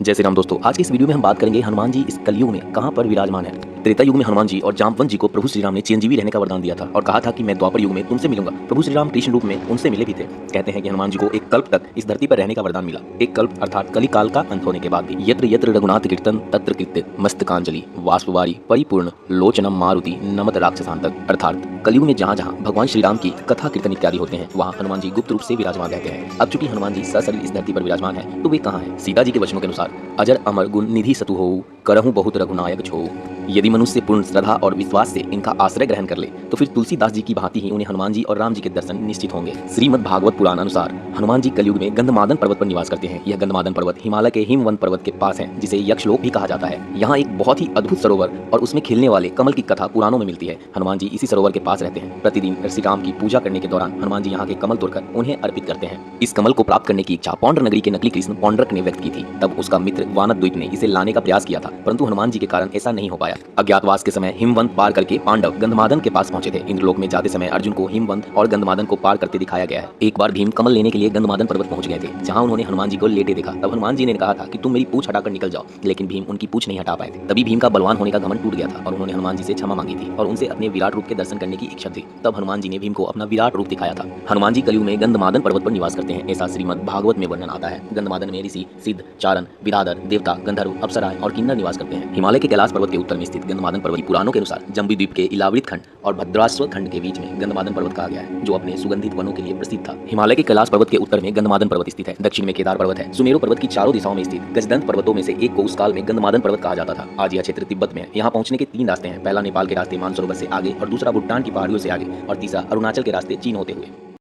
जय श्री राम दोस्तों। आज की इस वीडियो में हम बात करेंगे हनुमान जी इस कलयुग में कहां पर विराजमान है। त्रेता युग में हनुमान जी और जामवंत जी को प्रभु श्री राम ने चिरंजीवी रहने का वरदान दिया था और कहा था कि मैं द्वापर युग में तुमसे मिलूंगा। प्रभु श्री राम कृष्ण रूप में उनसे मिले भी थे। कहते हैं कि हनुमान जी को एक कल्प तक इस धरती पर रहने का वरदान मिला। एक कल्प अर्थात कली काल का अंत होने के बाद भी। यत्र यत्र रघुनाथ कीर्तन तत्र कृत्य मस्तकांजलि वाष्पवारी परिपूर्ण लोचनम मारुति नमत राक्षसांतक। अर्थात कलयुग में जहाँ जहाँ भगवान श्री राम की कथा कीर्तन इत्यादि होते हैं वहाँ हनुमान जी गुप्त रूप से विराजमान रहते हैं। अब चूंकि हनुमान जी सशरीर इस धरती पर विराजमान है तो वे कहाँ हैं? सीता जी के वचनों के अनुसार अजर अमर गुण निधि सतु होऊ करहु बहुत रघुनायक छो। यदि मनुष्य पूर्ण श्रद्धा और विश्वास से इनका आश्रय ग्रहण कर ले तो फिर तुलसीदास जी की भांति ही उन्हें हनुमान जी और राम जी के दर्शन निश्चित होंगे। श्रीमद् भागवत पुराण अनुसार हनुमान जी कलयुग में गंधमादन पर्वत पर निवास करते हैं। यह गंधमादन पर्वत हिमालय के हिमवंत पर्वत के पास है जिसे यक्षलोक भी कहा जाता है। यहाँ एक बहुत ही अद्भुत सरोवर और उसमें खिलने वाले कमल की कथा पुराणों में मिलती है। हनुमान जी इसी सरोवर के पास रहते हैं। प्रतिदिन श्री राम की पूजा करने के दौरान हनुमान जी यहाँ के कमल तोड़कर उन्हें अर्पित करते हैं। इस कमल को प्राप्त करने की इच्छा पौंड्र नगरी के नकली कृष्ण पौंड्रक ने व्यक्त की थी। तब उसका मित्र वानर द्वीप ने इसे लाने का प्रयास किया था परंतु हनुमान जी के कारण ऐसा नहीं हो पाया। अज्ञातवास के समय हिमवंत पार करके पांडव गंधमादन के पास पहुंचे थे। इंद्रलोक में जाते समय अर्जुन को हिमवंत और गंधमादन को पार करते दिखाया गया है। एक बार भीम कमल लेने के लिए गंधमादन पर्वत पहुंच गए थे जहां उन्होंने हनुमान जी को लेटे देखा। तब हनुमान जी ने कहा था कि तुम मेरी पूंछ हटाकर निकल जाओ, लेकिन भीम उनकी पूंछ नहीं हटा पाए थे। तभी भीम का बलवान होने का घमंड टूट गया था और उन्होंने हनुमान जी से क्षमा मांगी थी और उनसे अपने विराट रूप के दर्शन करने की इच्छा थी। तब हनुमान जी ने भीम को अपना विराट रूप दिखाया था। हनुमान जी कलयुग में गंधमादन पर्वत पर निवास करते हैं ऐसा श्रीमद् भागवत में वर्णन आता है। गंधमादन में ऋषि सिद्ध चारण विराधर देवता गंधर्व अप्सराएं और किन्नर निवास करते हैं। हिमालय के कैलाश पर्वत के उत्तर में स्थित गंधमादन पर्वत पुराणों के अनुसार जम्बू द्वीप के इलावृत खंड और भद्राश्व खंड के बीच में गंधमादन पर्वत कहा गया है जो अपने सुगंधित वनों के लिए प्रसिद्ध था। हिमालय के कैलाश पर्वत के उत्तर में गंधमादन पर्वत स्थित है। दक्षिण में केदार पर्वत है। सुमेरु पर्वत की चारों दिशाओं में स्थित गजदंत पर्वतों में से एक को उस काल में गंधमादन पर्वत कहा जाता था। आज यह क्षेत्र तिब्बत में है। यहाँ पहुंचने के 3 रास्ते हैं। पहला नेपाल के रास्ते मानसरोवर से आगे और दूसरा भूटान की पहाड़ियों से आगे और तीसरा अरुणाचल के रास्ते चीन होते हुए।